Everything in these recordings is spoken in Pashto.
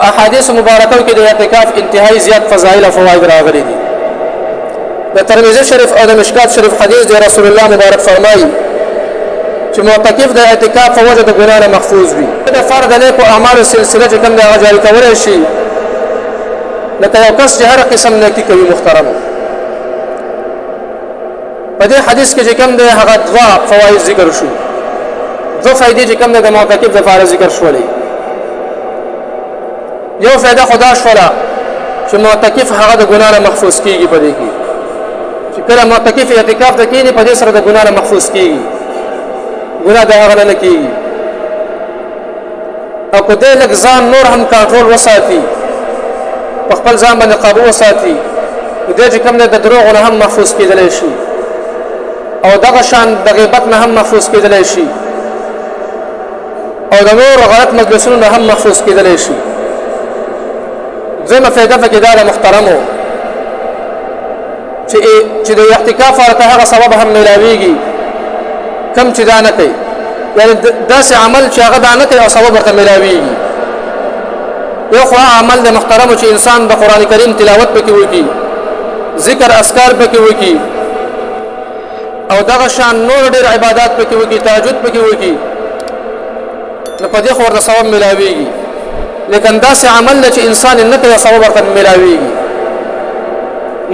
احادیث مبارکو کې د اعتکاف انتهایی زیات فضایل او فواید راغلي دي. د ترمذی شریف او د مشکات شریف حدیث د رسول الله مبارک فرمایي چې معتکف د اعتکاف په وجه د ګناه نه محفوظ وي. د فرض نیکو اعمالو سلسله چې کوم د هغه جاري کولی شي، لکه یو کس چې هر قسم نیکي کوي. محترمو، په دې حدیث کې چې کوم د هغه دوه فواید ذکر شو، دوه فائدې چې کوم د معتکف د فارغ ذکر شولې. یو فائدہ خدا شولا چې معتکف هغه د ګناه نه محفوظ کیږي. په دې کې چې کله معتکف اعتکاف ته کېني، په دې سره د ګناه نه محفوظ کیږي، ګناه د هغه نه کیږي. او که دې لږ ځان نور هم کنټرول وساتي، په خپل ځان باندې قابو وساتي، دې چې کوم د دروغ نه هم محفوظ کېدلی شي، او دغه شان د غیبت نه هم محفوظ کېدلی شي، او د نور غلط مجلسونو نه هم محفوظ کېدلی شي. زموږ فائدہ پکې دا محترمو چې د اعتکاف ورته هغه سبب هم ملاويږي کم چې دا نه کوي، یعنی داسې عمل چې هغه دا نه کوي او سبب ورته ملاويږي. یو خو عمل د محترمو چې انسان د قران کریم تلاوت پکې وکړي، ذکر اذکار پکې وکړي، او دغه شان نور ډېر عبادت پکې وکړي، تهجد پکې وکړي، نو په دې خو ورته ثواب ملاويږي. لیکن داسې عمل چې انسان نه کوي ثواب ورته ملاويږي.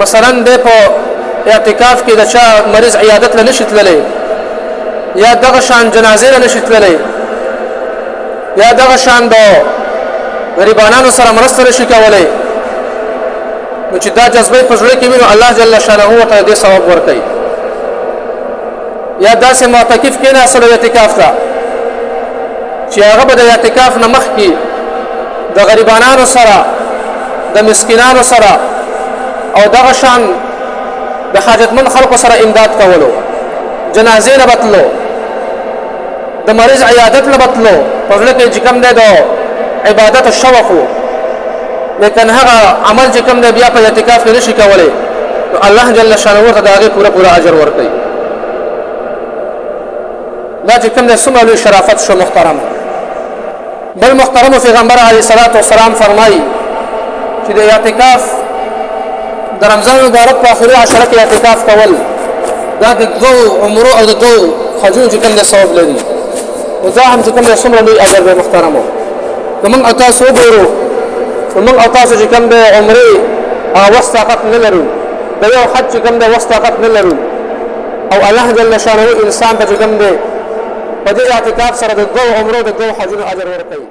مثلا د په اعتکاف کې د چا مریض عیادت له نشي تللی، یا دغه شان جنازې له نشي تللی، یا دغه شان د غریبانو سره مرسته نشي کولی، نو چې دا جذبه په زړه کې وي، نو الله جل شانه ورته دې ثواب ورکوي. یا داسې معتکف کېنه اصل اعتکاف ته چې هغه به د اعتکاف نه مخکې د غریبانو سره، د مسکینانو سره، او دغه شان د حاجتمند خلکو سره امداد کولو، جنازې نه بتلو، د مریض عیادت نه بتلو، په زړه کې چې کوم دی د عبادت شوق و، لیکن هغه عمل چې کوم دی بیا په اعتکاف کې نشي کولی، نو الله جل شانه ورته د هغې پوره اجر ورکوي. دا چې کوم دی څومره لوی شرافت شو. محترم بل محترم پیغمبر علیه الصلاة والسلام فرمایي چې د اعتکاف د رمضان مبارک په آخري عشره کې اعتکاف کول، دا د دوو عمرو او د دوو حجونو چې کوم دی ثواب لري، او دا هم چې کوم دی څومره لوی اجر دی. محترمو، که موږ او تاسو وګورو، که موږ او تاسو چې کوم دی عمرې وس طاقت نه لرو، د یو حج چې کوم دی وس طاقت نه لرو، او الله جل شانه انسان ته چې کوم دی په دې اعتکاف سره د دوو عمرو د دوو حجونو اجر ورکوي.